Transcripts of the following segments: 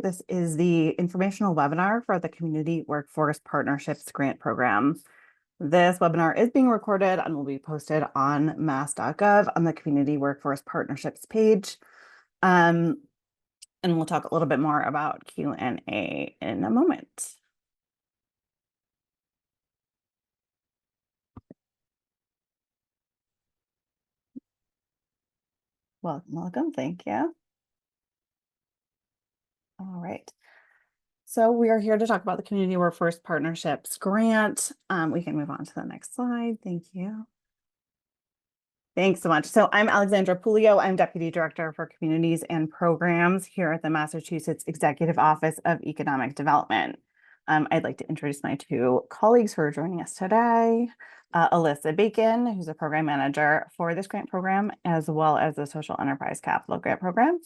This is the informational webinar for the Community Workforce Partnerships Grant Program. This webinar is being recorded and will be posted on mass.gov on the Community Workforce Partnerships page. And we'll talk a little bit more about Q&A in a moment. Welcome, thank you. All right. So we are here to talk about the Community Workforce Partnerships Grant. We can move on to the next slide. Thank you. Thanks so much. So I'm Alexandra Pulio. I'm Deputy Director for Communities and Programs here at the Massachusetts Executive Office of Economic Development. I'd like to introduce my two colleagues who are joining us today. Alyssa Bacon, who's a program manager for this grant program, as well as the Social Enterprise Capital Grant Program.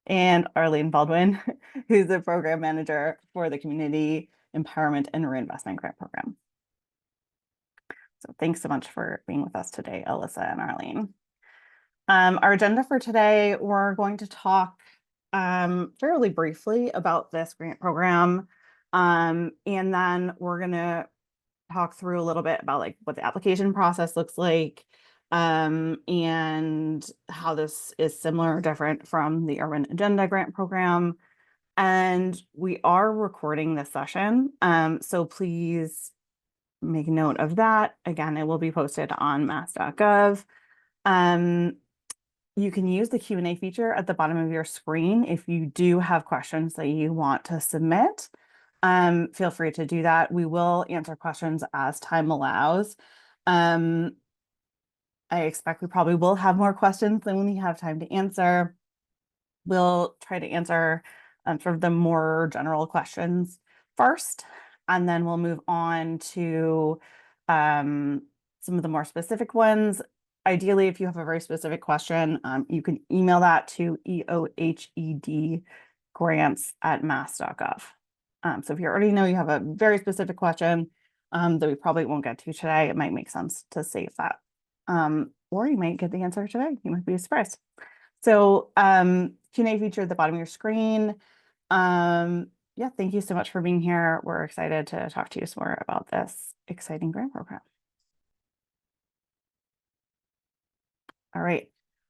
And Arlene Baldwin, who's the program manager for the Community Empowerment and Reinvestment Grant Program. So thanks so much for being with us today, Alyssa and Arlene. Our agenda for today, we're going to talk fairly briefly about this grant program. And then we're going to talk through a little bit about like what the application process looks like, and how this is similar or different from the Urban Agenda Grant Program. And we are recording this session, so please make note of that. Again, it will be posted on mass.gov. You can use the Q&A feature at the bottom of your screen if you do have questions that you want to submit. Feel free to do that. We will answer questions as time allows. I expect we probably will have more questions than we have time to answer. We'll try to answer sort of the more general questions first, and then we'll move on to some of the more specific ones. Ideally, if you have a very specific question, you can email that to eohedgrants@mass.gov. So if you already know you have a very specific question that we probably won't get to today, it might make sense to save that. Or you might get the answer today. You might be surprised. So Q&A feature at the bottom of your screen. Yeah, thank you so much for being here. We're excited to talk to you some more about this exciting grant program. All right.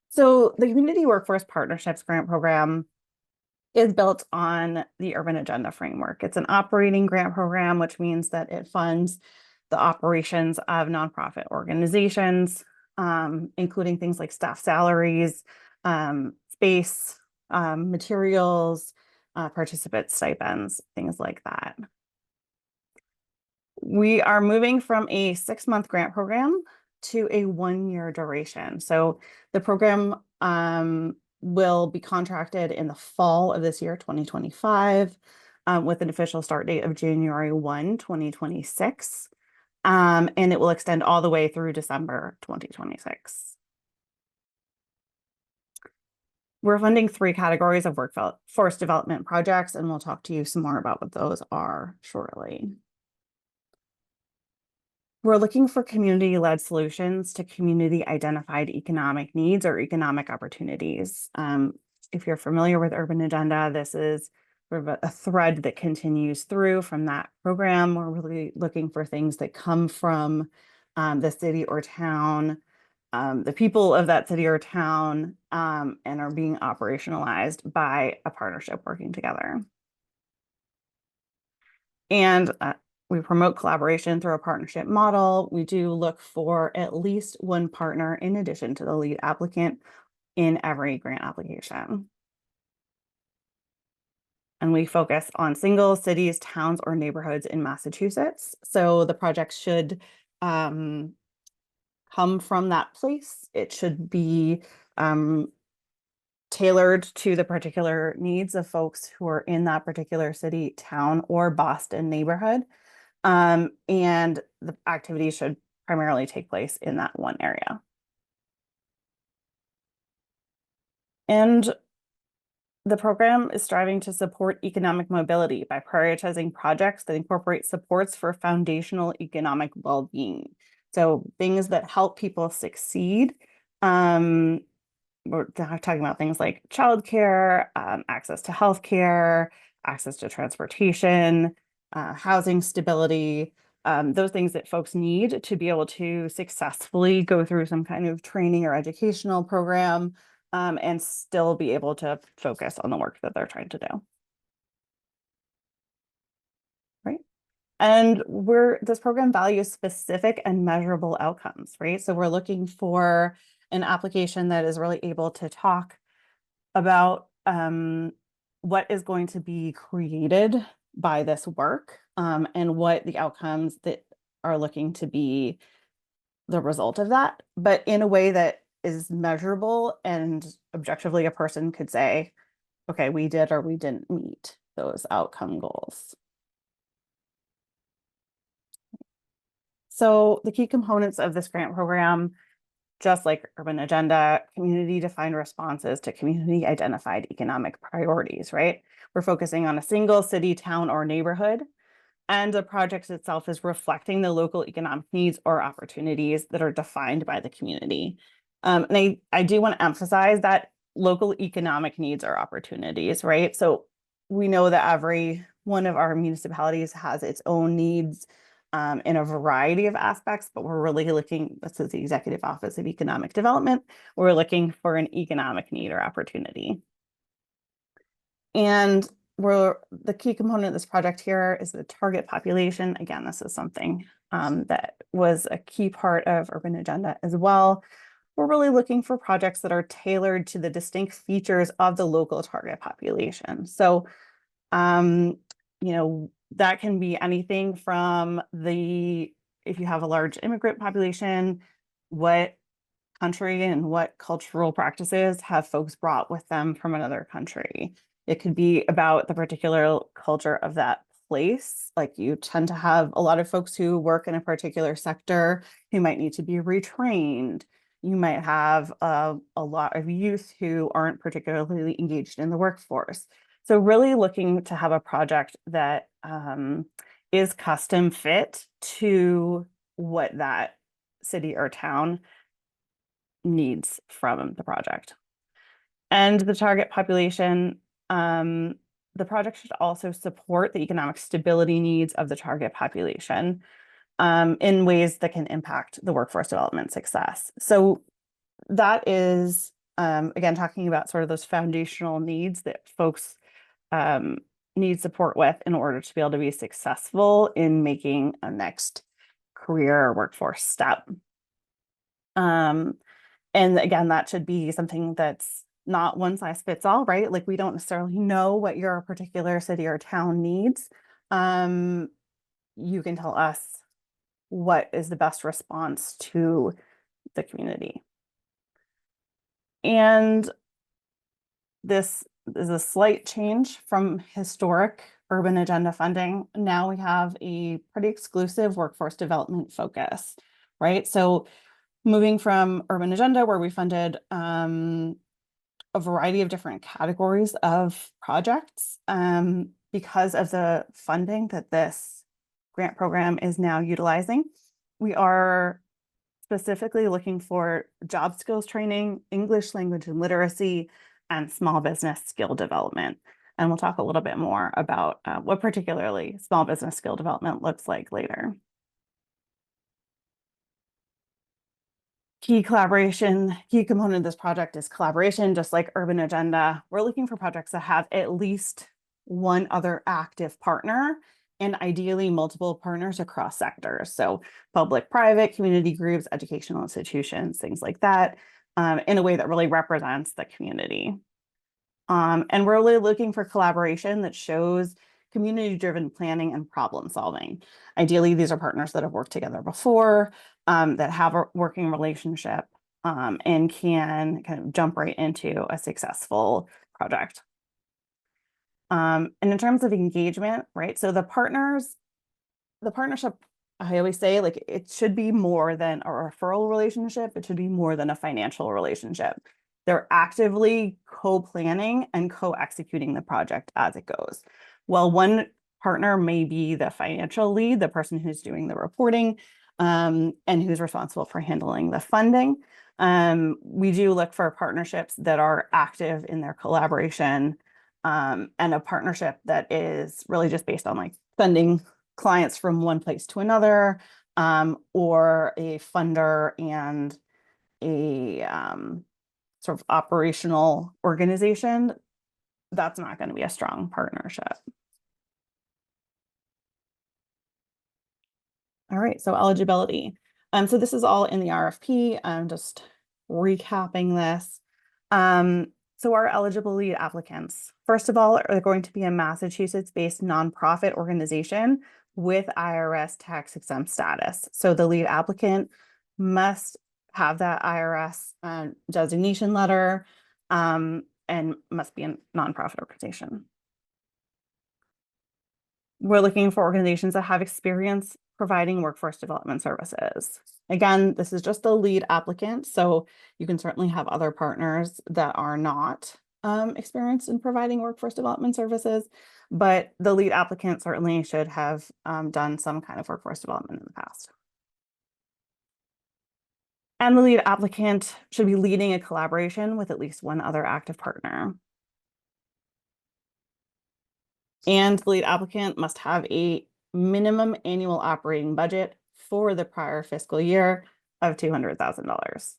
So the Community Workforce Partnerships Grant Program is built on the Urban Agenda framework. It's an operating grant program, which means that it funds the operations of nonprofit organizations, including things like staff salaries, space, materials, participant stipends, things like that. We are moving from a 6-month grant program to a 1-year duration. So the program will be contracted in the fall of this year, 2025, with an official start date of January 1, 2026. And it will extend all the way through December 2026. We're funding 3 categories of workforce development projects, and we'll talk to you some more about what those are shortly. We're looking for community-led solutions to community-identified economic needs or economic opportunities. If you're familiar with Urban Agenda, this is sort of a thread that continues through from that program. We're really looking for things that come from the city or town, the people of that city or town, and are being operationalized by a partnership working together. And we promote collaboration through a partnership model. We do look for at least one partner in addition to the lead applicant in every grant application. And we focus on single cities, towns, or neighborhoods in Massachusetts. So the project should come from that place. It should be tailored to the particular needs of folks who are in that particular city, town, or Boston neighborhood. And the activities should primarily take place in that one area. And the program is striving to support economic mobility by prioritizing projects that incorporate supports for foundational economic well-being. So things that help people succeed we're talking about things like childcare, access to healthcare, access to transportation, housing stability, those things that folks need to be able to successfully go through some kind of training or educational program, and still be able to focus on the work that they're trying to do. Right. And this program values specific and measurable outcomes, right? So we're looking for an application that is really able to talk about what is going to be created by this work, and what the outcomes that are looking to be the result of that, but in a way that is measurable and objectively a person could say, okay, we did or we didn't meet those outcome goals. So the key components of this grant program, just like Urban Agenda, community defined responses to community identified economic priorities, right? We're focusing on a single city, town, or neighborhood, and the project itself is reflecting the local economic needs or opportunities that are defined by the community. And I do want to emphasize that local economic needs or opportunities, right? So we know that every one of our municipalities has its own needs, in a variety of aspects, but we're really looking, this is the Executive Office of Economic Development, we're looking for an economic need or opportunity. And the key component of this project here is the target population. Again, this is something that was a key part of Urban Agenda as well. We're really looking for projects that are tailored to the distinct features of the local target population. So, that can be anything from if you have a large immigrant population, what country and what cultural practices have folks brought with them from another country. It could be about the particular culture of that place. Like you tend to have a lot of folks who work in a particular sector who might need to be retrained. You might have a lot of youth who aren't particularly engaged in the workforce. So really looking to have a project that is custom fit to what that city or town needs from the project. And the target population, the project should also support the economic stability needs of the target population in ways that can impact the workforce development success. So that is, again, talking about sort of those foundational needs that folks need support with in order to be able to be successful in making a next career or workforce step. And again, that should be something that's not one size fits all, right? Like we don't necessarily know what your particular city or town needs. You can tell us what is the best response to the community. And this is a slight change from historic Urban Agenda funding. Now we have a pretty exclusive workforce development focus, right? So moving from Urban Agenda, where we funded a variety of different categories of projects, because of the funding that this grant program is now utilizing, we are specifically looking for job skills training, English language and literacy, and small business skill development. And we'll talk a little bit more about what particularly small business skill development looks like later. Key component of this project is collaboration, just like Urban Agenda. We're looking for projects that have at least one other active partner and ideally multiple partners across sectors. So public, private, community groups, educational institutions, things like that, in a way that really represents the community. And we're really looking for collaboration that shows community-driven planning and problem solving. Ideally, these are partners that have worked together before, that have a working relationship, and can kind of jump right into a successful project. And in terms of engagement, right? So the partnership, I always say, like, it should be more than a referral relationship. It should be more than a financial relationship. They're actively co-planning and co-executing the project as it goes. While one partner may be the financial lead, the person who's doing the reporting, and who's responsible for handling the funding, We do look for partnerships that are active in their collaboration, and a partnership that is really just based on like sending clients from one place to another, or a funder and a sort of operational organization. That's not going to be a strong partnership. All right, so eligibility. So this is all in the RFP. I'm just recapping this. So our eligible lead applicants, first of all, are going to be a Massachusetts-based nonprofit organization with IRS tax exempt status. So the lead applicant must have that IRS designation letter, and must be a nonprofit organization. We're looking for organizations that have experience providing workforce development services. Again, this is just the lead applicant, so you can certainly have other partners that are not experienced in providing workforce development services, but the lead applicant certainly should have done some kind of workforce development in the past. And the lead applicant should be leading a collaboration with at least one other active partner. And the lead applicant must have a minimum annual operating budget for the prior fiscal year of $200,000.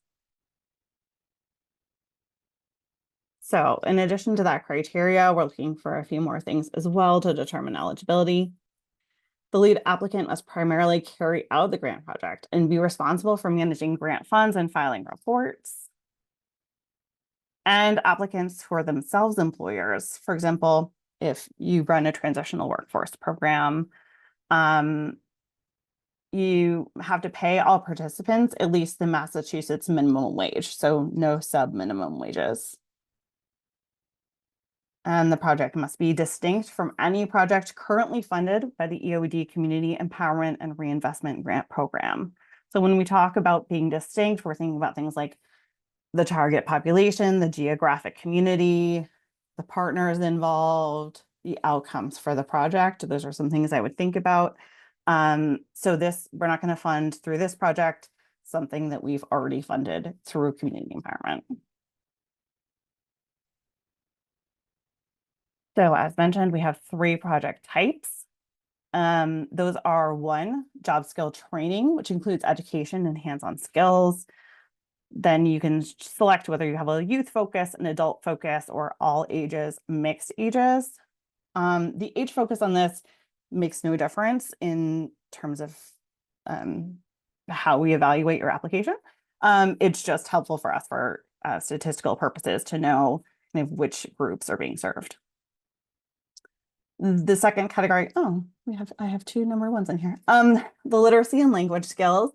So in addition to that criteria, we're looking for a few more things as well to determine eligibility. The lead applicant must primarily carry out the grant project and be responsible for managing grant funds and filing reports. And applicants who are themselves employers, for example, if you run a transitional workforce program, you have to pay all participants at least the Massachusetts minimum wage, so no sub minimum wages. And the project must be distinct from any project currently funded by the EOD Community Empowerment and Reinvestment Grant Program. So when we talk about being distinct, we're thinking about things like the target population, the geographic community, the partners involved, the outcomes for the project. Those are some things I would think about. So we're not going to fund through this project something that we've already funded through community empowerment. So as mentioned, we have 3 project types. Those are 1, job skill training, which includes education and hands-on skills. Then you can select whether you have a youth focus, an adult focus, or all ages, mixed ages. The age focus on this makes no difference in terms of how we evaluate your application. It's just helpful for us for statistical purposes to know kind of which groups are being served. The second category, I have 2 number 1s in here. The literacy and language skills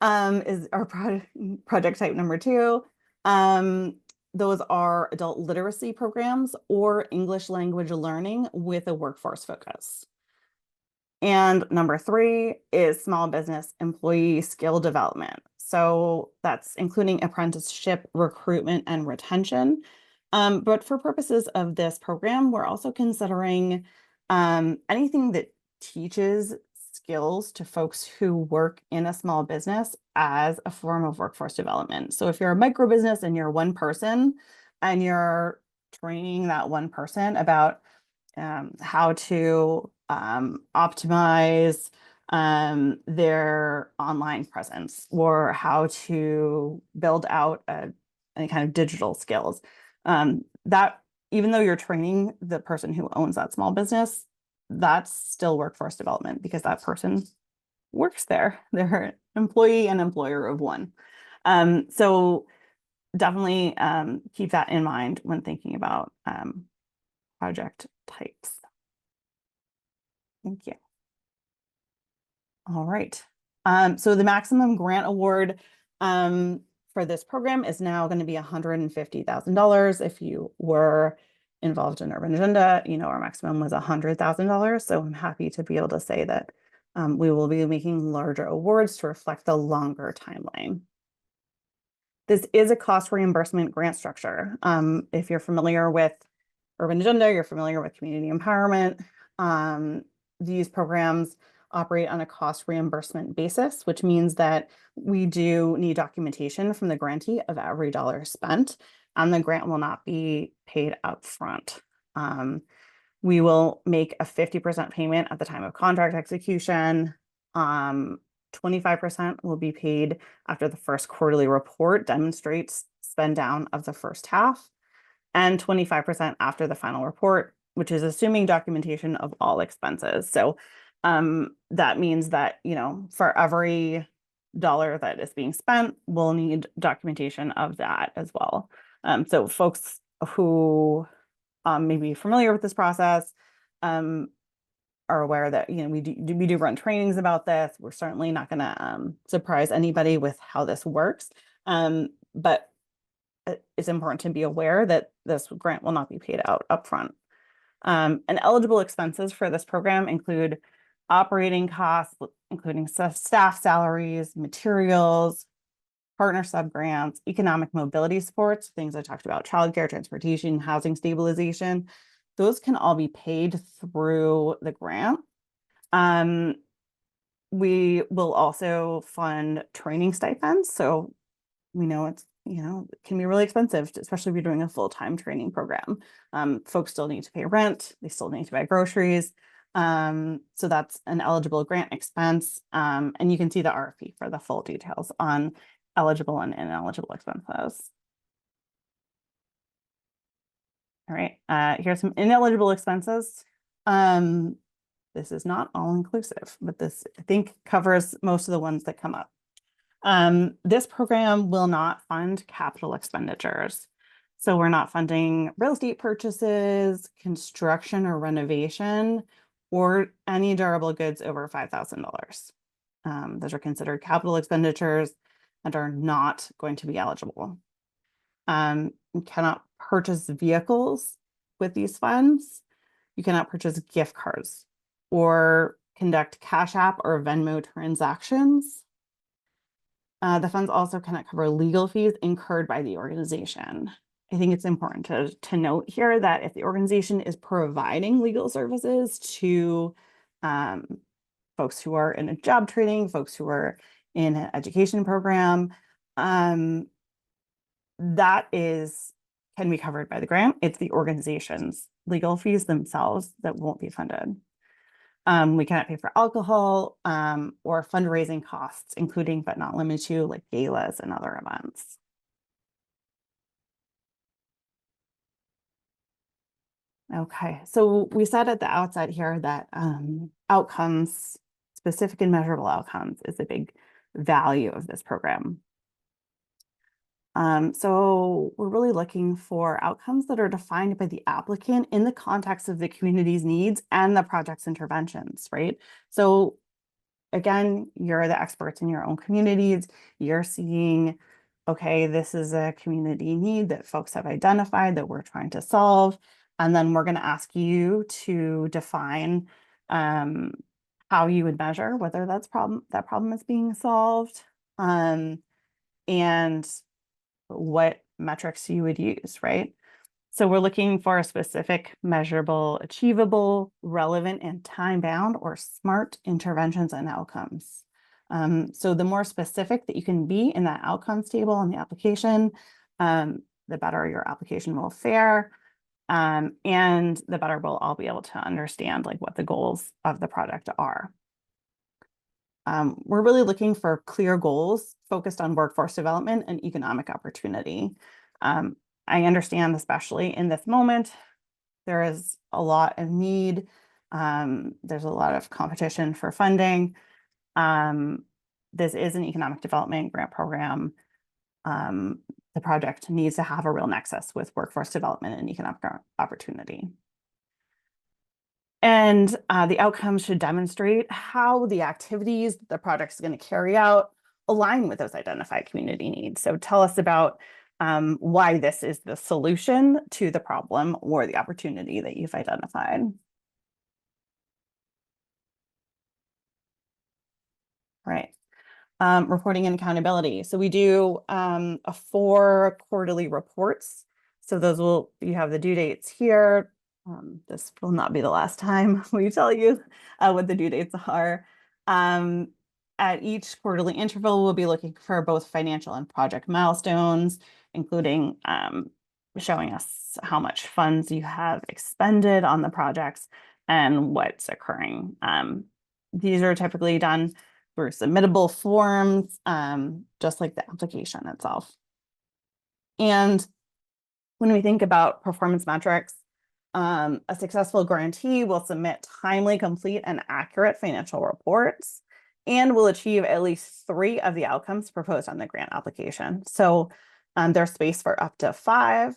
is our project type number 2. Those are adult literacy programs or English language learning with a workforce focus. And number 3 is small business employee skill development. So that's including apprenticeship, recruitment, and retention. But for purposes of this program, we're also considering anything that teaches skills to folks who work in a small business as a form of workforce development. So if you're a micro business and you're one person and you're training that one person about how to optimize their online presence or how to build out any kind of digital skills, that even though you're training the person who owns that small business, that's still workforce development because that person works there. They're an employee and employer of one. So definitely keep that in mind when thinking about project types. Thank you. All right. So the maximum grant award for this program is now going to be $150,000. If you were involved in Urban Agenda, our maximum was $100,000. So I'm happy to be able to say that we will be making larger awards to reflect the longer timeline. This is a cost reimbursement grant structure. If you're familiar with Urban Agenda, you're familiar with community empowerment. These programs operate on a cost reimbursement basis, which means that we do need documentation from the grantee of every dollar spent, and the grant will not be paid upfront. We will make a 50% payment at the time of contract execution. 25% will be paid after the first quarterly report demonstrates spend down of the first half, and 25% after the final report, which is assuming documentation of all expenses. So that means that, you know, for every dollar that is being spent, we'll need documentation of that as well. So folks who may be familiar with this process are aware that, you know, we do run trainings about this. We're certainly not going to surprise anybody with how this works, but it's important to be aware that this grant will not be paid out upfront. And eligible expenses for this program include operating costs, including staff salaries, materials, partner subgrants, economic mobility supports, things I talked about, childcare, transportation, housing stabilization. Those can all be paid through the grant. We will also fund training stipends. So we know it's, you know, it can be really expensive, especially if you're doing a full-time training program. Folks still need to pay rent. They still need to buy groceries. So that's an eligible grant expense. And you can see the RFP for the full details on eligible and ineligible expenses. All right, here's some ineligible expenses. This is not all inclusive, but this, I think, covers most of the ones that come up. This program will not fund capital expenditures. So we're not funding real estate purchases, construction or renovation, or any durable goods over $5,000. Those are considered capital expenditures and are not going to be eligible. You cannot purchase vehicles with these funds. You cannot purchase gift cards or conduct Cash App or Venmo transactions. The funds also cannot cover legal fees incurred by the organization. I think it's important to note here that if the organization is providing legal services to folks who are in a job training, folks who are in an education program, that can be covered by the grant. It's the organization's legal fees themselves that won't be funded. We cannot pay for alcohol or fundraising costs, including but not limited to like galas and other events. Okay, so we said at the outset here that outcomes, specific and measurable outcomes, is a big value of this program. So we're really looking for outcomes that are defined by the applicant in the context of the community's needs and the project's interventions, right? So again, you're the experts in your own communities. You're seeing, okay, this is a community need that folks have identified that we're trying to solve. And then we're going to ask you to define how you would measure whether that problem is being solved, and what metrics you would use, right? So we're looking for a specific, measurable, achievable, relevant, and time-bound or SMART interventions and outcomes. So the more specific that you can be in that outcomes table in the application, the better your application will fare, and the better we'll all be able to understand like what the goals of the project are. We're really looking for clear goals focused on workforce development and economic opportunity. I understand, especially in this moment, there is a lot of need. There's a lot of competition for funding. This is an economic development grant program. The project needs to have a real nexus with workforce development and economic opportunity. And the outcomes should demonstrate how the activities the project is going to carry out align with those identified community needs. So tell us about why this is the solution to the problem or the opportunity that you've identified. Right. Reporting and accountability. So we do 4 quarterly reports. So you have the due dates here. This will not be the last time we tell you what the due dates are. At each quarterly interval, we'll be looking for both financial and project milestones, including showing us how much funds you have expended on the projects and what's occurring. These are typically done through submittable forms, just like the application itself. And when we think about performance metrics, a successful grantee will submit timely, complete, and accurate financial reports and will achieve at least 3 of the outcomes proposed on the grant application. So there's space for up to 5.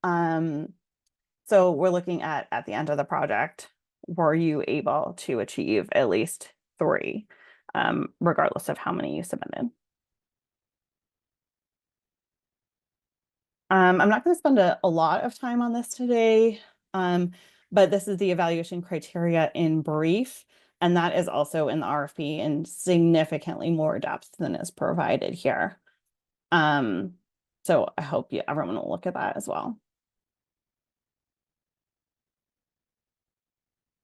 So we're looking at the end of the project, were you able to achieve at least 3, regardless of how many you submitted? I'm not going to spend a lot of time on this today, but this is the evaluation criteria in brief, and that is also in the RFP in significantly more depth than is provided here. So I hope everyone will look at that as well.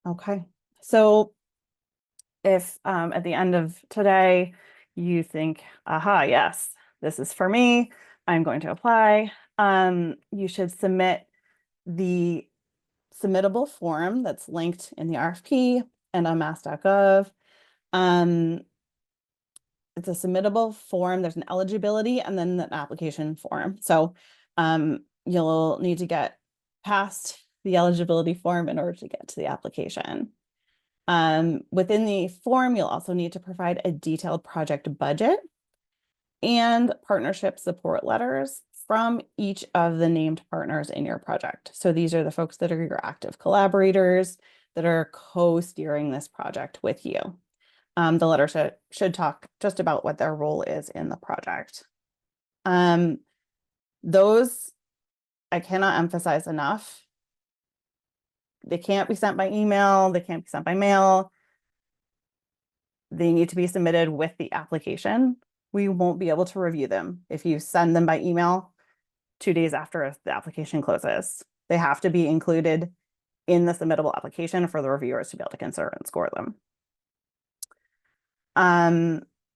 Okay, so if at the end of today you think, aha, yes, this is for me, I'm going to apply, you should submit the submittable form that's linked in the RFP and on mass.gov. It's a submittable form. There's an eligibility and then an application form. So you'll need to get past the eligibility form in order to get to the application. Within the form, you'll also need to provide a detailed project budget and partnership support letters from each of the named partners in your project. So these are the folks that are your active collaborators that are co-steering this project with you. The letter should talk just about what their role is in the project. Those I cannot emphasize enough. They can't be sent by email. They can't be sent by mail. They need to be submitted with the application. We won't be able to review them if you send them by email 2 days after the application closes. They have to be included in the submittable application for the reviewers to be able to consider and score them.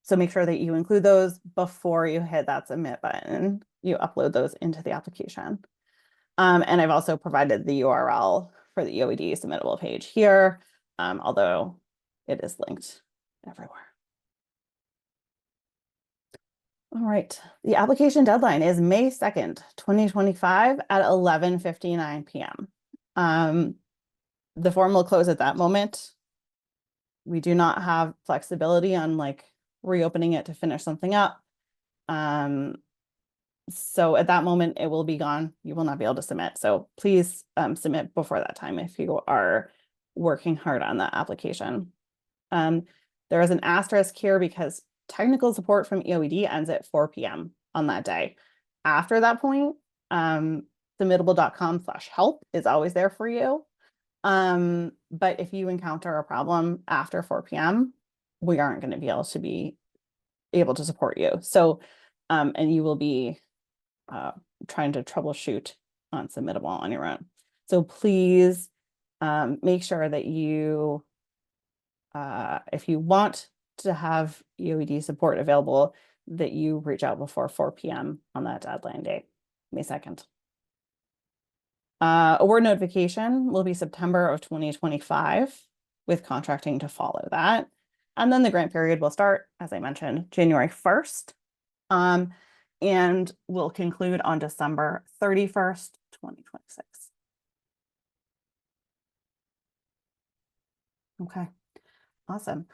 So make sure that you include those before you hit that submit button. You upload those into the application. And I've also provided the URL for the EOED submittable page here, although it is linked everywhere. All right, the application deadline is May 2nd, 2025 at 11:59 p.m. The form will close at that moment. We do not have flexibility on like reopening it to finish something up. So at that moment, it will be gone. You will not be able to submit. So please submit before that time if you are working hard on that application. There is an asterisk here because technical support from EOED ends at 4 p.m. on that day. After that point, submittable.com/help is always there for you. But if you encounter a problem after 4 p.m., we aren't going to be able to support you. So, and you will be trying to troubleshoot on submittable on your own. So please make sure that you, if you want to have EOED support available, that you reach out before 4 p.m. on that deadline date, May 2nd. Award notification will be September of 2025 with contracting to follow that. And then the grant period will start, as I mentioned, January 1st. And will conclude on December 31st, 2026. Okay, awesome.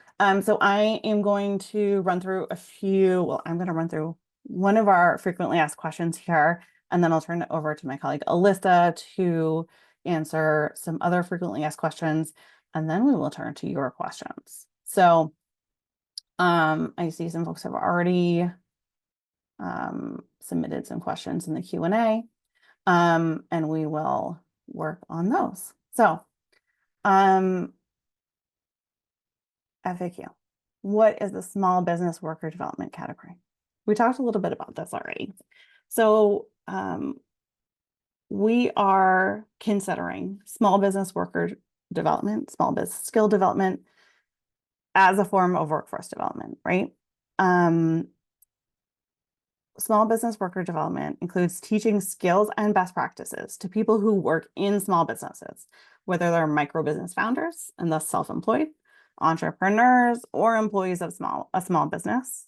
So I am going to run through I'm going to run through one of our frequently asked questions here, and then I'll turn it over to my colleague Alyssa to answer some other frequently asked questions, and then we will turn to your questions. So I see some folks have already submitted some questions in the Q&A, and we will work on those. So FAQ, what is the small business worker development category? We talked a little bit about this already. So we are considering small business worker development, small business skill development as a form of workforce development, right? Small business worker development includes teaching skills and best practices to people who work in small businesses, whether they're micro business founders and thus self-employed, entrepreneurs, or employees of a small business.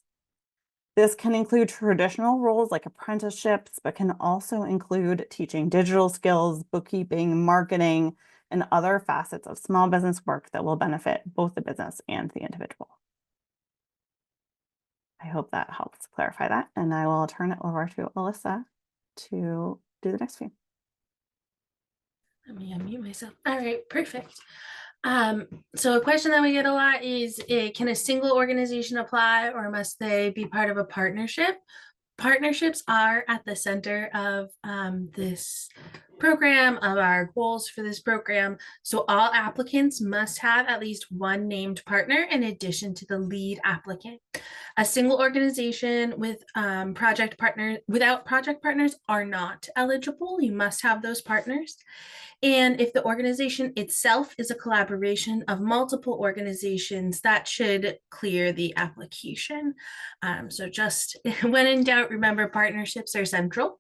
This can include traditional roles like apprenticeships, but can also include teaching digital skills, bookkeeping, marketing, and other facets of small business work that will benefit both the business and the individual. I hope that helps clarify that, and I will turn it over to Alyssa to do the next few. Let me unmute myself. All right, perfect. So a question that we get a lot is, can a single organization apply, or must they be part of a partnership? Partnerships are at the center of this program, of our goals for this program. So all applicants must have at least one named partner in addition to the lead applicant. A single organization with project partners without project partners are not eligible. You must have those partners. And if the organization itself is a collaboration of multiple organizations, that should clear the application. So just when in doubt, remember partnerships are central.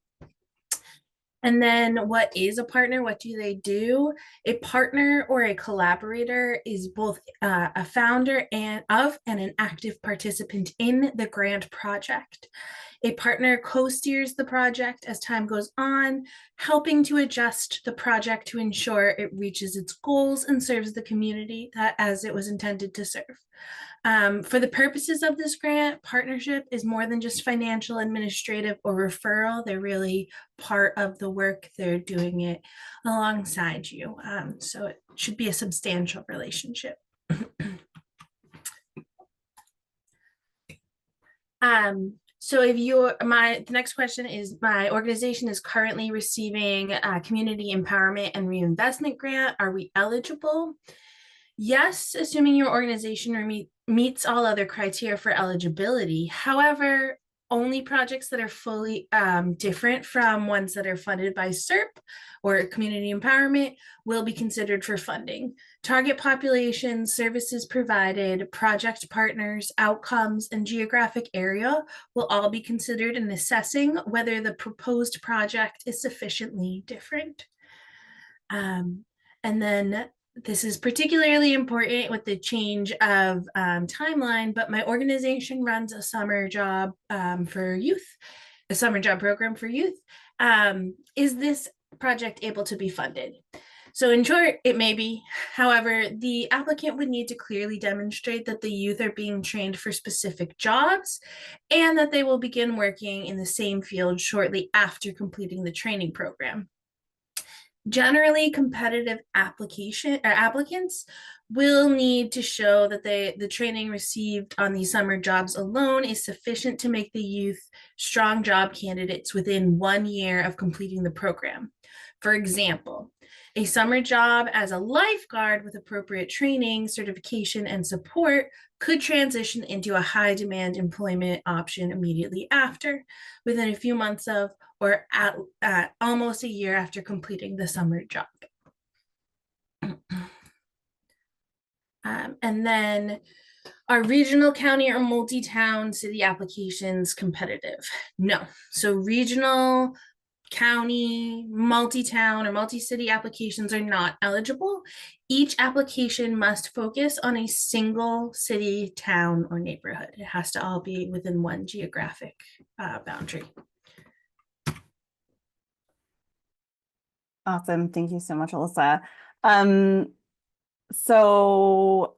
And then what is a partner? What do they do? A partner or a collaborator is both a founder and an active participant in the grant project. A partner co-steers the project as time goes on, helping to adjust the project to ensure it reaches its goals and serves the community that as it was intended to serve. For the purposes of this grant, partnership is more than just financial, administrative, or referral. They're really part of the work. They're doing it alongside you. So it should be a substantial relationship. So if the next question is, my organization is currently receiving a community empowerment and reinvestment grant. Are we eligible? Yes, assuming your organization meets all other criteria for eligibility. However, only projects that are fully different from ones that are funded by SERP or community empowerment will be considered for funding. Target population, services provided, project partners, outcomes, and geographic area will all be considered in assessing whether the proposed project is sufficiently different. And then this is particularly important with the change of timeline, but my organization runs a summer job for youth, a summer job program for youth. Is this project able to be funded? So in short, it may be. However, the applicant would need to clearly demonstrate that the youth are being trained for specific jobs and that they will begin working in the same field shortly after completing the training program. Generally, competitive applicants will need to show that the training received on these summer jobs alone is sufficient to make the youth strong job candidates within 1 year of completing the program. For example, a summer job as a lifeguard with appropriate training, certification, and support could transition into a high demand employment option immediately after, within a few months of, or at almost a year after completing the summer job. And then, are regional, county, or multi-town city applications competitive? No. So regional, county, multi-town, or multi-city applications are not eligible. Each application must focus on a single city, town, or neighborhood. It has to all be within one geographic boundary. Awesome. Thank you so much, Alyssa. So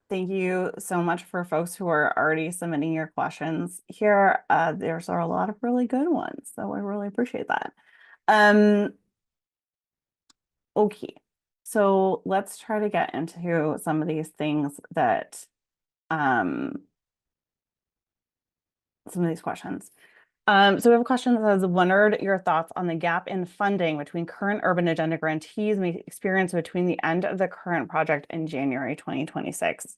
thank you so much for folks who are already submitting your questions here. There's a lot of really good ones, so I really appreciate that. Okay, so let's try to get into some of these things that, some of these questions. So we have a question that says, wondered your thoughts on the gap in funding between current urban agenda grantees we experienced between the end of the current project in January 2026.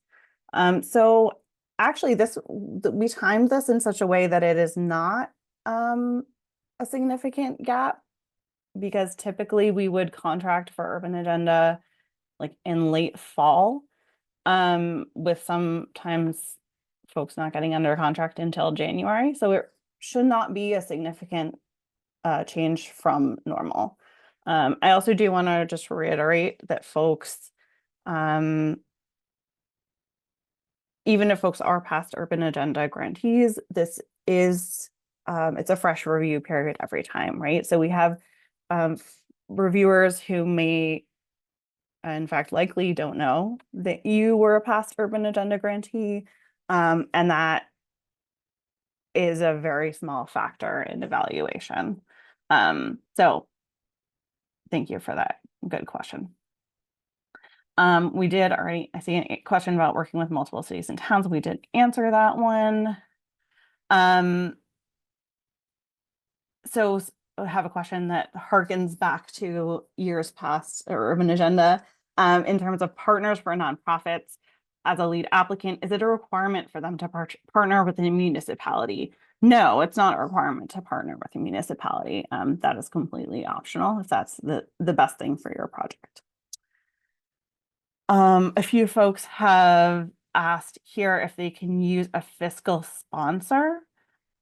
So actually we timed this in such a way that it is not a significant gap, because typically we would contract for urban agenda like in late fall. with sometimes folks not getting under contract until January. So it should not be a significant change from normal. I also do want to just reiterate that folks, even if folks are past urban agenda grantees, this is it's a fresh review period every time, right? So we have reviewers who may, in fact, likely don't know that you were a past urban agenda grantee, and that is a very small factor in evaluation. So thank you for that. Good question. We did already, I see a question about working with multiple cities and towns. We did answer that one. So I have a question that harkens back to years past urban agenda. In terms of partners for nonprofits as a lead applicant, is it a requirement for them to partner with a municipality? No, it's not a requirement to partner with a municipality. That is completely optional if that's the best thing for your project. A few folks have asked here if they can use a fiscal sponsor.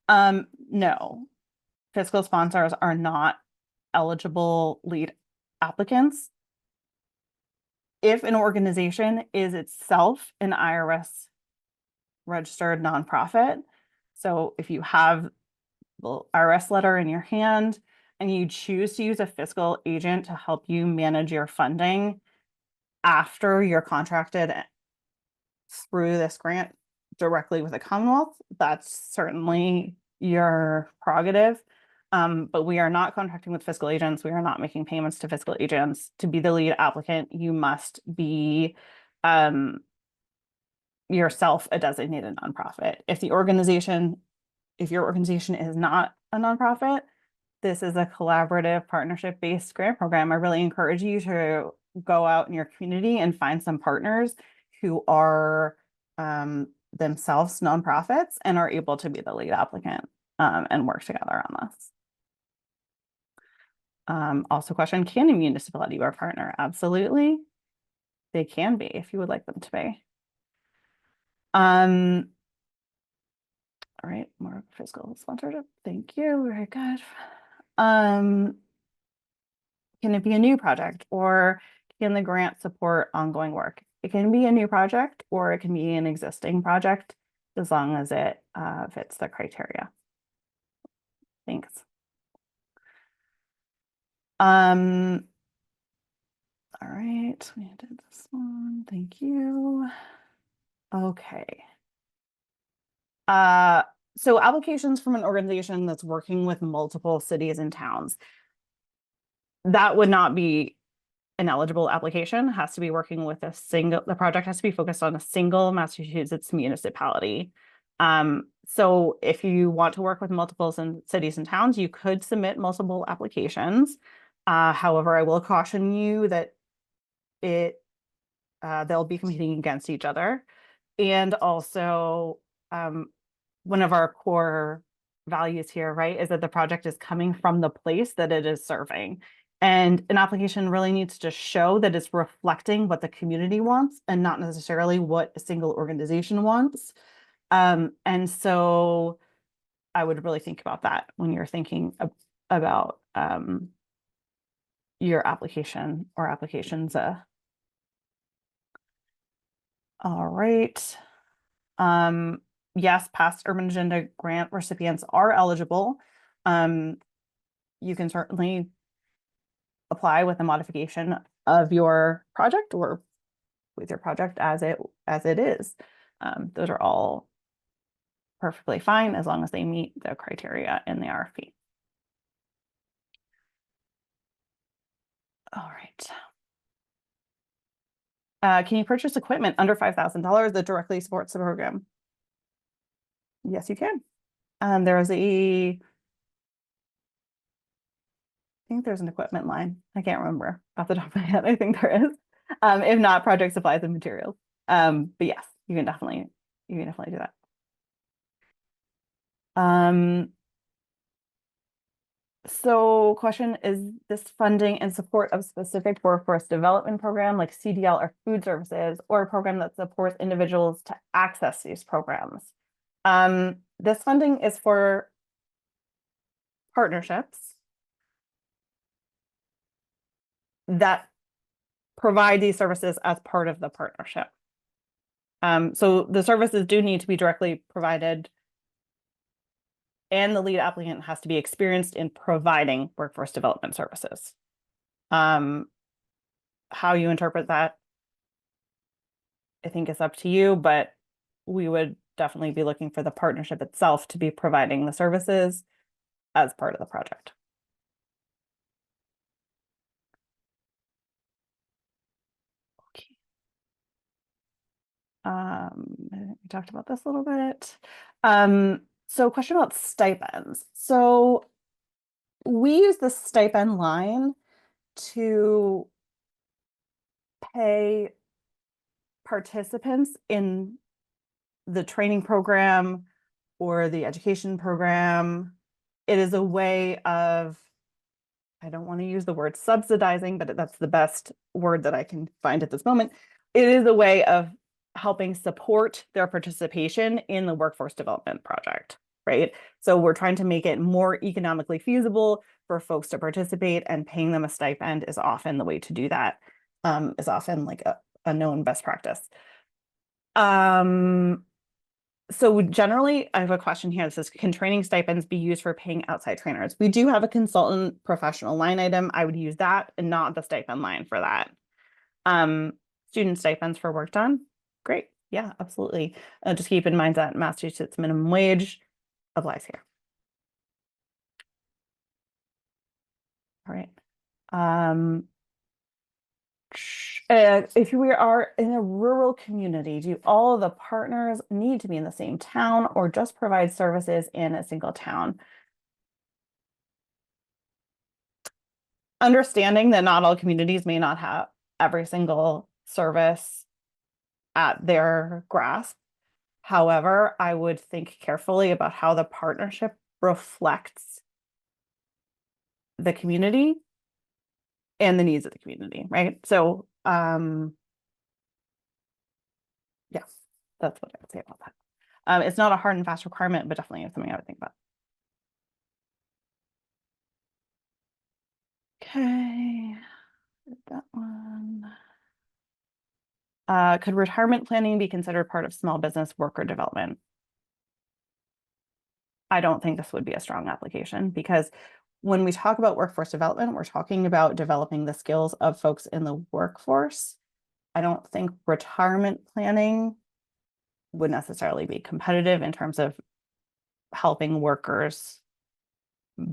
No, fiscal sponsors are not eligible lead applicants. If an organization is itself an IRS registered nonprofit, so if you have the IRS letter in your hand and you choose to use a fiscal agent to help you manage your funding after you're contracted through this grant directly with the Commonwealth, that's certainly your prerogative. But we are not contracting with fiscal agents. We are not making payments to fiscal agents. To be the lead applicant, you must be yourself a designated nonprofit. If your organization is not a nonprofit, this is a collaborative partnership-based grant program. I really encourage you to go out in your community and find some partners who are themselves nonprofits and are able to be the lead applicant and work together on this. Also question, can a municipality be a partner? Absolutely. They can be if you would like them to be. All right, more fiscal sponsorship. Thank you. Very good. Can it be a new project or can the grant support ongoing work? It can be a new project or it can be an existing project as long as it fits the criteria. Thanks. All right, we did this one. Thank you. Okay. So applications from an organization that's working with multiple cities and towns, that would not be an eligible application. It has to be working with the project has to be focused on a single Massachusetts municipality. So if you want to work with multiple cities and towns, you could submit multiple applications. However, I will caution you that they'll be competing against each other. And also, one of our core values here, right, is that the project is coming from the place that it is serving. And an application really needs to show that it's reflecting what the community wants and not necessarily what a single organization wants. And so I would really think about that when you're thinking about your application or applications. All right. Yes, past urban agenda grant recipients are eligible. You can certainly apply with a modification of your project or with your project as it is. Those are all perfectly fine as long as they meet the criteria in the RFP. All right. Can you purchase equipment under $5,000 that directly supports the program? Yes, you can. There is I think there's an equipment line. I can't remember off the top of my head. I think there is. If not, project supplies and materials. But yes, you can definitely do that. So question, is this funding in support of specific workforce development program like CDL or food services, or a program that supports individuals to access these programs? This funding is for partnerships that provide these services as part of the partnership. So the services do need to be directly provided, and the lead applicant has to be experienced in providing workforce development services. How you interpret that, I think is up to you, but we would definitely be looking for the partnership itself to be providing the services as part of the project. Okay. We talked about this a little bit. So question about stipends. So we use the stipend line to pay participants in the training program or the education program. It is a way of, I don't want to use the word subsidizing, but that's the best word that I can find at this moment. It is a way of helping support their participation in the workforce development project, right? So we're trying to make it more economically feasible for folks to participate, and paying them a stipend is often the way to do that, is often like a known best practice. So generally, I have a question here that says, can training stipends be used for paying outside trainers? We do have a consultant professional line item. I would use that and not the stipend line for that. Student stipends for work done. Great. Yeah, absolutely. Just keep in mind that Massachusetts minimum wage applies here. All right. If we are in a rural community, do all of the partners need to be in the same town, or just provide services in a single town? Understanding that not all communities may not have every single service at their grasp. However, I would think carefully about how the partnership reflects the community and the needs of the community, right? So, yeah, that's what I would say about that. It's not a hard and fast requirement, but definitely something I would think about. Okay, that one. Could retirement planning be considered part of small business worker development? I don't think this would be a strong application, because when we talk about workforce development, we're talking about developing the skills of folks in the workforce. I don't think retirement planning would necessarily be competitive in terms of helping workers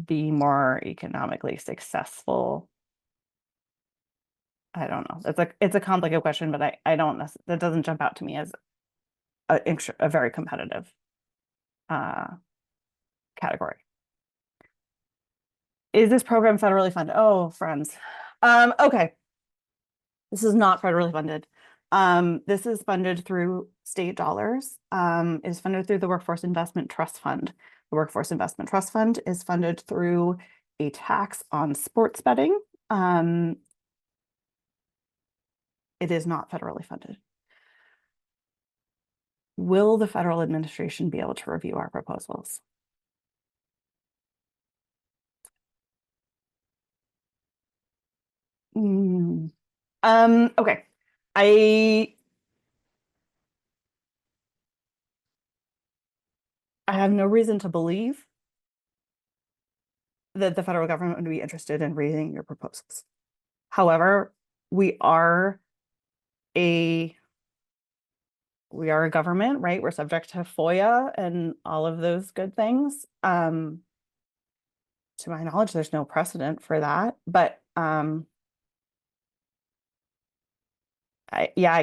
be more economically successful. I don't know. It's a complicated question, but I don't that doesn't jump out to me as a very competitive category. Is this program federally funded? Oh, friends. Okay. This is not federally funded. This is funded through state dollars. It is funded through the Workforce Investment Trust Fund. The Workforce Investment Trust Fund is funded through a tax on sports betting. It is not federally funded. Will the federal administration be able to review our proposals? Okay. I have no reason to believe that the federal government would be interested in reading your proposals. However, we are a government, right? We're subject to FOIA and all of those good things. To my knowledge, there's no precedent for that, but I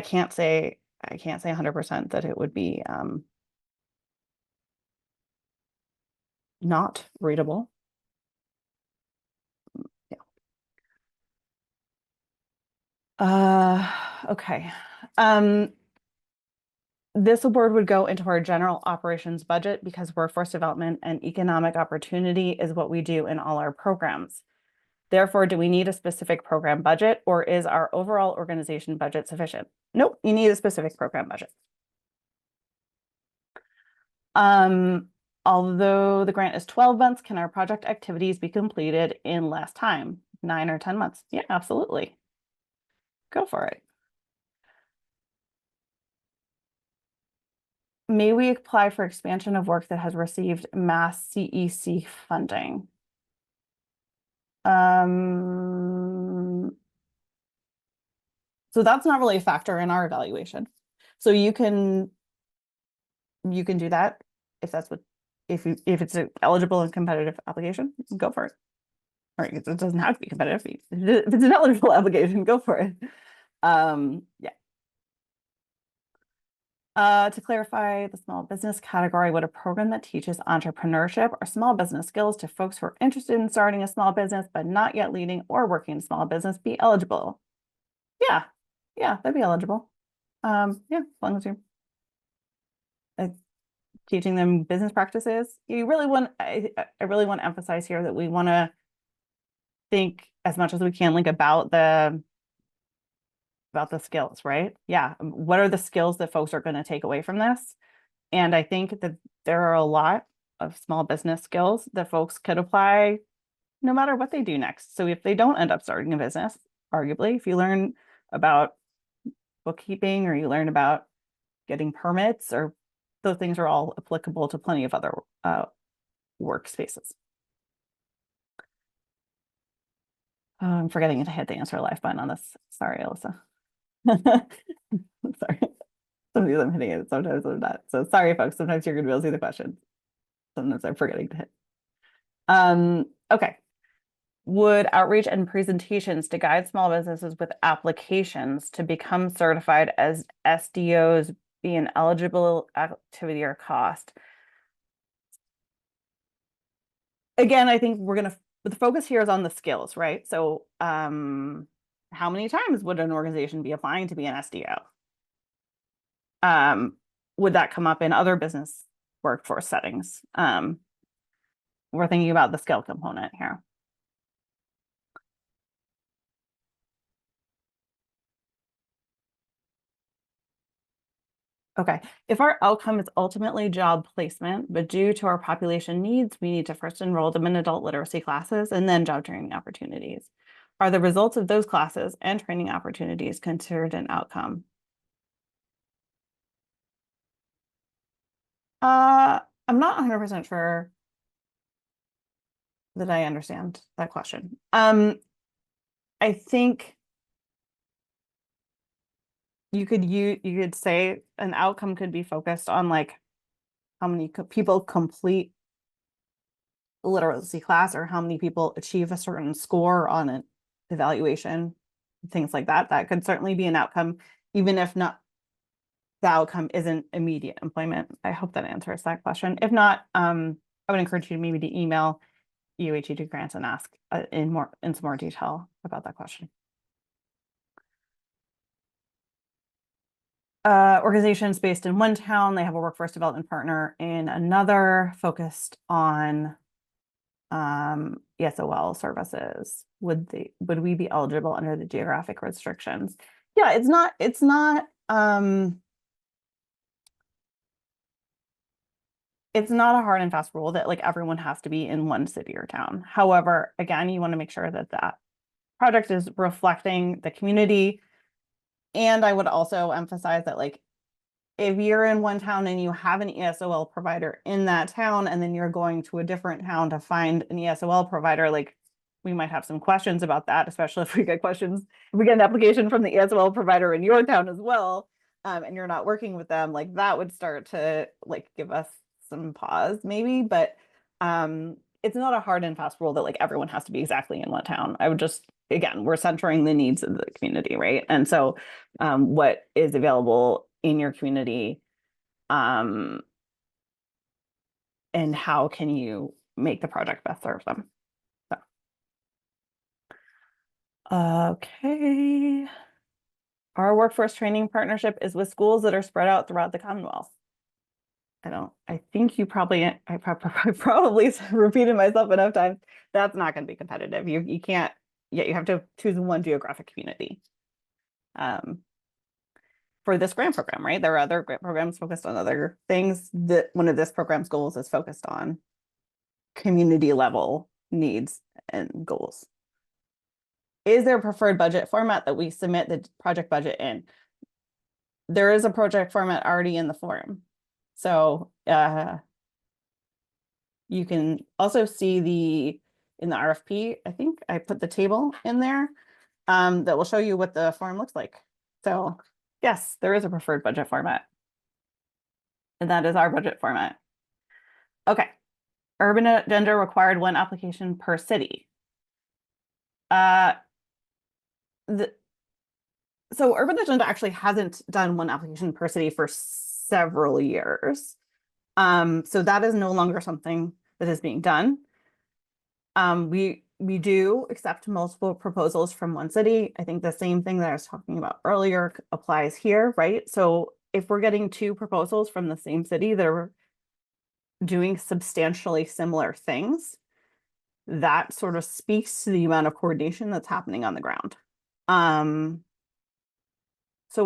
can't say 100% that it would be not readable. Yeah. Okay. this award would go into our general operations budget because workforce development and economic opportunity is what we do in all our programs. Therefore, do we need a specific program budget, or is our overall organization budget sufficient? Nope, you need a specific program budget. Although the grant is 12 months, can our project activities be completed in less time, 9 or 10 months? Yeah, absolutely. Go for it. May we apply for expansion of work that has received Mass CEC funding? So that's not really a factor in our evaluation. So you can do that if that's what, if it's an eligible and competitive application, go for it. Or it doesn't have to be competitive. If it's an eligible application, go for it. Yeah. To clarify the small business category, would a program that teaches entrepreneurship or small business skills to folks who are interested in starting a small business but not yet leading or working in small business be eligible? Yeah, yeah, that'd be eligible. Yeah, as long as you're teaching them business practices. You really want, I really want to emphasize here that we want to think as much as we can, like about the skills, right? Yeah. What are the skills that folks are going to take away from this? And I think that there are a lot of small business skills that folks could apply no matter what they do next. So if they don't end up starting a business, arguably, if you learn about bookkeeping or you learn about getting permits, or those things are all applicable to plenty of other workspaces. I'm forgetting to hit the answer live button on this. Sorry, Alyssa. Sorry. Sometimes I'm hitting it, sometimes I'm not. So sorry, folks. Sometimes you're gonna be able to see the questions. Sometimes I'm forgetting to hit. Okay. Would outreach and presentations to guide small businesses with applications to become certified as SDOs be an eligible activity or cost? Again, I think the focus here is on the skills, right? So how many times would an organization be applying to be an SDO? Would that come up in other business workforce settings? We're thinking about the skill component here. Okay, if our outcome is ultimately job placement, but due to our population needs, we need to first enroll them in adult literacy classes and then job training opportunities. Are the results of those classes and training opportunities considered an outcome? I'm not 100% sure that I understand that question. I think you could say an outcome could be focused on like how many people complete a literacy class or how many people achieve a certain score on an evaluation, things like that. That could certainly be an outcome, even if not the outcome isn't immediate employment. I hope that answers that question. If not, I would encourage you maybe to email UHEG grants and ask in some more detail about that question. Organizations based in one town, they have a workforce development partner in another, focused on ESOL services. Would we be eligible under the geographic restrictions? Yeah, it's not a hard and fast rule that like everyone has to be in one city or town. However, again, you want to make sure that that project is reflecting the community. And I would also emphasize that like if you're in one town and you have an ESOL provider in that town, and then you're going to a different town to find an ESOL provider, like we might have some questions about that, especially if we get an application from the ESOL provider in your town as well, and you're not working with them, like that would start to like give us some pause maybe, but it's not a hard and fast rule that like everyone has to be exactly in one town. I would just, again, we're centering the needs of the community, right? And so what is available in your community, and how can you make the project best serve them? So. Okay. Our workforce training partnership is with schools that are spread out throughout the Commonwealth. I think you probably, I probably repeated myself enough times. That's not going to be competitive. You can't, you have to choose one geographic community. For this grant program, right? There are other grant programs focused on other things. That one of this program's goals is focused on community level needs and goals. Is there a preferred budget format that we submit the project budget in? There is a project format already in the form. So you can also see in the RFP, I think I put the table in there that will show you what the form looks like. So yes, there is a preferred budget format. And that is our budget format. Okay. Urban Agenda required one application per city. So Urban Agenda actually hasn't done one application per city for several years. So that is no longer something that is being done. We do accept multiple proposals from one city. I think the same thing that I was talking about earlier applies here, right? So if we're getting two proposals from the same city that are doing substantially similar things, that sort of speaks to the amount of coordination that's happening on the ground. So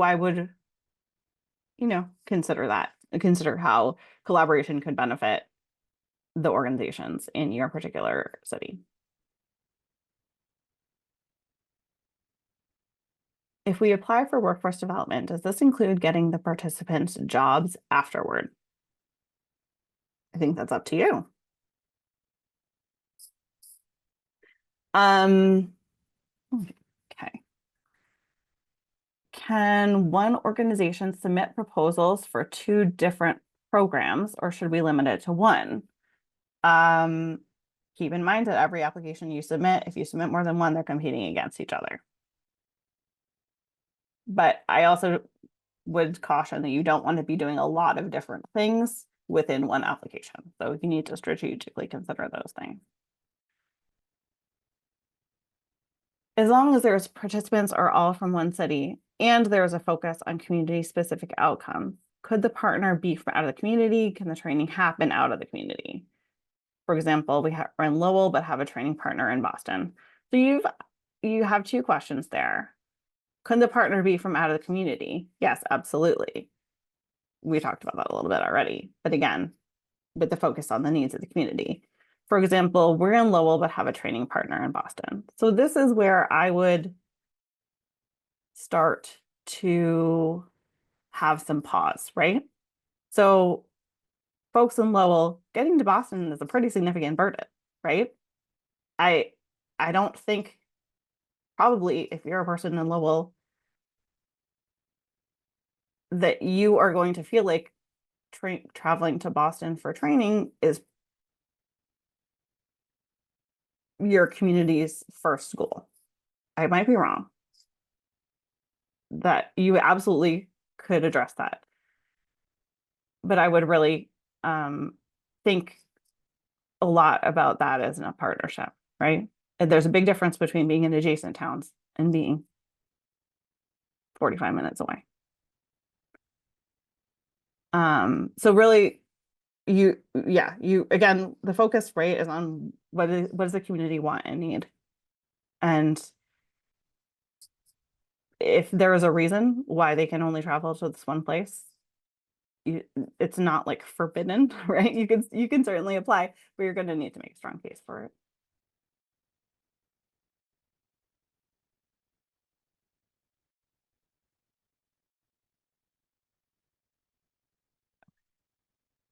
I would, consider how collaboration could benefit the organizations in your particular city. If we apply for workforce development, does this include getting the participants jobs afterward? I think that's up to you. Okay. Can one organization submit proposals for two different programs, or should we limit it to one? Keep in mind that every application you submit, if you submit more than one, they're competing against each other. But I also would caution that you don't want to be doing a lot of different things within one application. So you need to strategically consider those things. As long as there's participants are all from one city and there's a focus on community specific outcomes, could the partner be from out of the community? Can the training happen out of the community? For example, we're in Lowell, but have a training partner in Boston. So you have two questions there. Could the partner be from out of the community? Yes, absolutely. We talked about that a little bit already, but again, with the focus on the needs of the community. For example, we're in Lowell, but have a training partner in Boston. So this is where I would start to have some pause, right? So folks in Lowell, getting to Boston is a pretty significant burden, right? I don't think probably if you're a person in Lowell that you are going to feel like traveling to Boston for training is your community's first goal. I might be wrong. That you absolutely could address that. But I would really think a lot about that as a partnership, right? And there's a big difference between being in adjacent towns and being 45 minutes away. So really, again, the focus, right, is on what does the community want and need. And if there is a reason why they can only travel to this one place, it's not like forbidden, right? You can certainly apply, but you're going to need to make a strong case for it.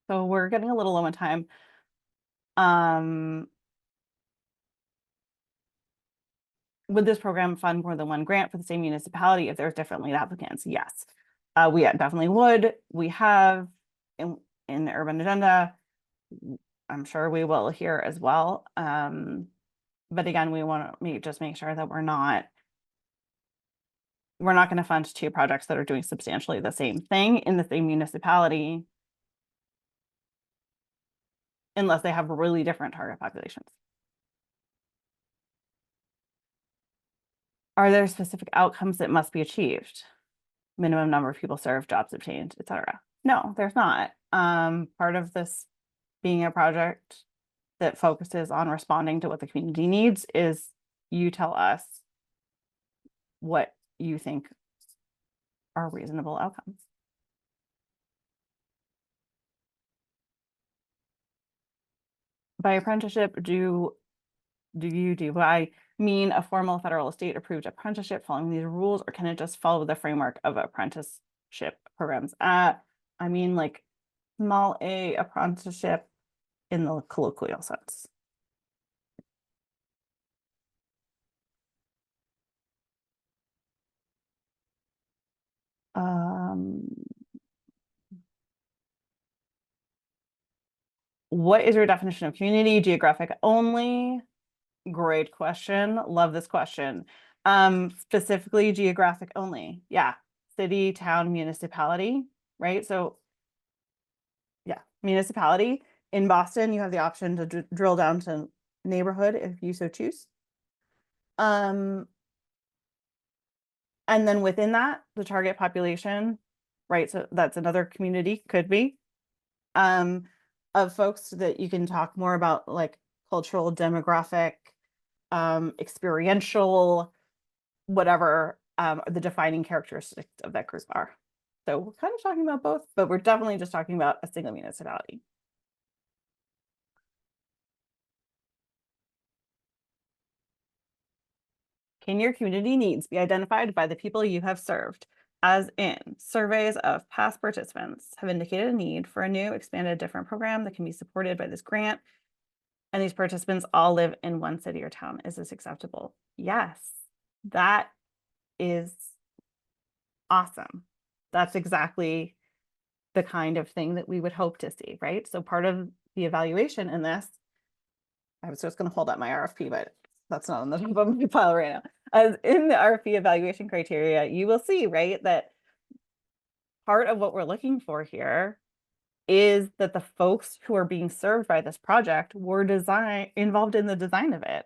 So we're getting a little low on time. Would this program fund more than one grant for the same municipality if there's different lead applicants? Yes, we definitely would. We have in the Urban Agenda. I'm sure we will here as well. But again, we want to just make sure that we're not going to fund two projects that are doing substantially the same thing in the same municipality unless they have really different target populations. Are there specific outcomes that must be achieved? minimum number of people served, jobs obtained, etc. No, there's not. Part of this being a project that focuses on responding to what the community needs is you tell us what you think are reasonable outcomes. By apprenticeship, do I mean a formal federal state approved apprenticeship following these rules, or can it just follow the framework of apprenticeship programs? I mean like small a apprenticeship in the colloquial sense. What is your definition of community? Geographic only? Great question. Love this question. Specifically geographic only. Yeah. City, town, municipality, right? So yeah, municipality. In Boston, you have the option to drill down to neighborhood if you so choose. And then within that, the target population, right? So that's another community, could be, of folks that you can talk more about, like cultural, demographic, experiential, whatever the defining characteristics of that group are. So we're kind of talking about both, but we're definitely just talking about a single municipality. Can your community needs be identified by the people you have served? As in, surveys of past participants have indicated a need for a new, expanded, different program that can be supported by this grant. And these participants all live in one city or town. Is this acceptable? Yes, that is awesome. That's exactly the kind of thing that we would hope to see, right? So part of the evaluation in this, I was just going to hold up my RFP, but that's not on the top of my pile right now. As in the RFP evaluation criteria, you will see, right, that part of what we're looking for here is that the folks who are being served by this project were involved in the design of it,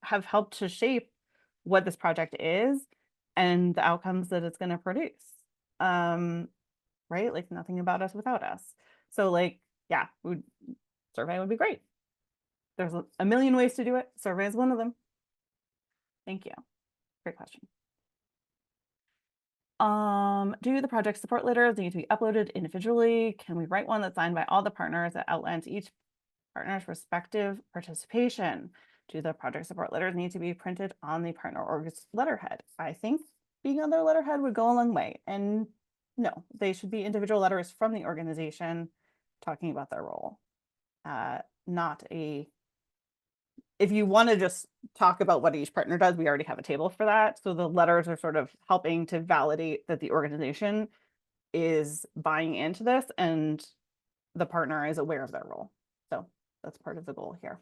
have helped to shape what this project is and the outcomes that it's going to produce. Right? Like nothing about us without us. So like, yeah, survey would be great. There's a million ways to do it. Survey is one of them. Thank you. Great question. Do the project support letters need to be uploaded individually? Can we write one that's signed by all the partners that outlines each partner's respective participation? Do the project support letters need to be printed on the partner org's letterhead? I think being on their letterhead would go a long way. And no, they should be individual letters from the organization talking about their role. Not a, if you want to just talk about what each partner does, we already have a table for that. So the letters are sort of helping to validate that the organization is buying into this and the partner is aware of their role. So that's part of the goal here.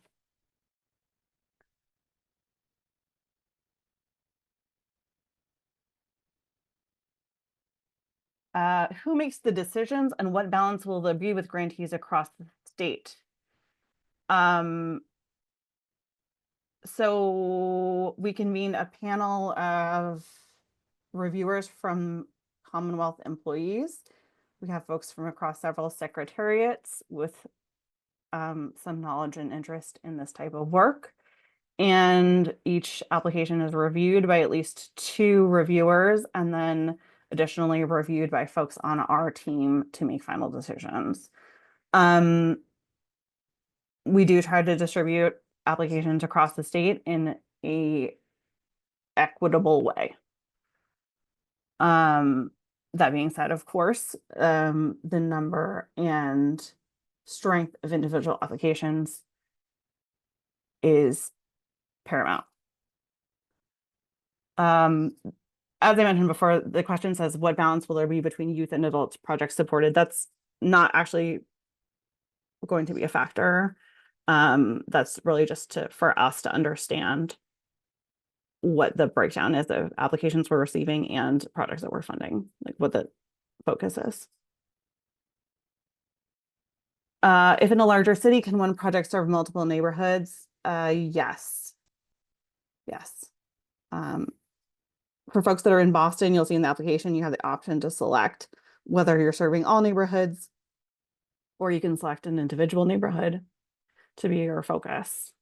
Who makes the decisions and what balance will there be with grantees across the state? So we convened a panel of reviewers from Commonwealth employees. We have folks from across several secretariats with some knowledge and interest in this type of work. And each application is reviewed by at least 2 reviewers and then additionally reviewed by folks on our team to make final decisions. We do try to distribute applications across the state in a equitable way. That being said, of course, the number and strength of individual applications is paramount. As I mentioned before, the question says, what balance will there be between youth and adults projects supported? That's not actually going to be a factor. That's really just for us to understand what the breakdown is of applications we're receiving and projects that we're funding, like what the focus is. If in a larger city, can one project serve multiple neighborhoods? Yes. Yes. For folks that are in Boston, you'll see in the application, you have the option to select whether you're serving all neighborhoods, or you can select an individual neighborhood to be your focus.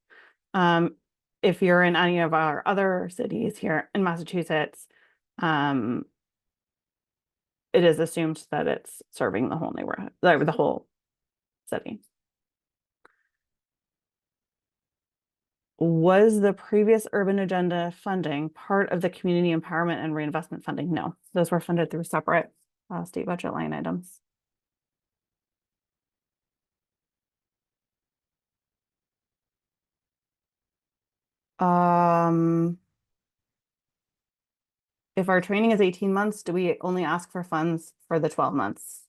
If you're in any of our other cities here in Massachusetts, it is assumed that it's serving the whole neighborhood, the whole city. Was the previous urban agenda funding part of the community empowerment and reinvestment funding? No, those were funded through separate state budget line items. If our training is 18 months, do we only ask for funds for the 12 months?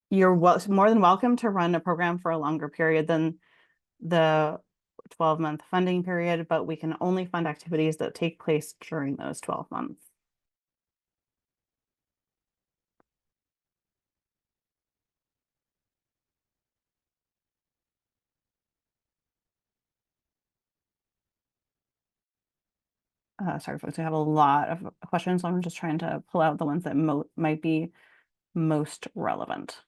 You're more than welcome to run a program for a longer period than the 12-month funding period, but we can only fund activities that take place during those 12 months. Sorry, folks, I have a lot of questions, so I'm just trying to pull out the ones that might be most relevant.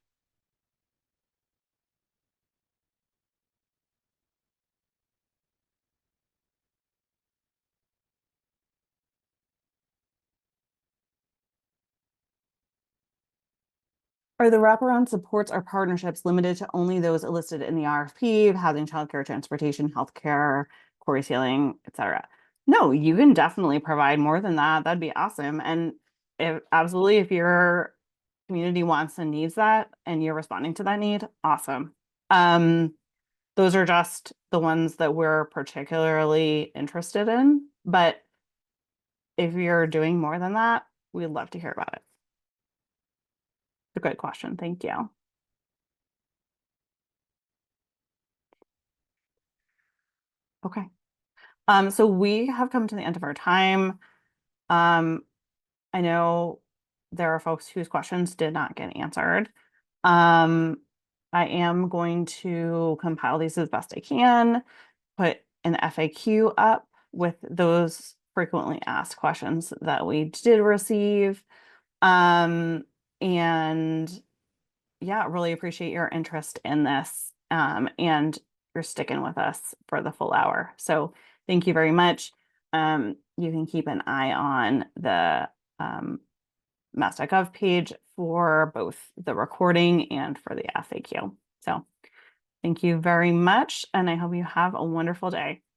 Are the wraparound supports or partnerships limited to only those listed in the RFP, housing, childcare, transportation, healthcare, quarry sealing, etc.? No, you can definitely provide more than that. That'd be awesome. And if absolutely, if your community wants and needs that and you're responding to that need, awesome. Those are just the ones that we're particularly interested in. But if you're doing more than that, we'd love to hear about it. A good question. Thank you. Okay. So we have come to the end of our time. I know there are folks whose questions did not get answered. I am going to compile these as best I can, put an FAQ up with those frequently asked questions that we did receive. And yeah, really appreciate your interest in this. And you're sticking with us for the full hour. So thank you very much. You can keep an eye on the Mass.gov page for both the recording and for the FAQ. So thank you very much, and I hope you have a wonderful day.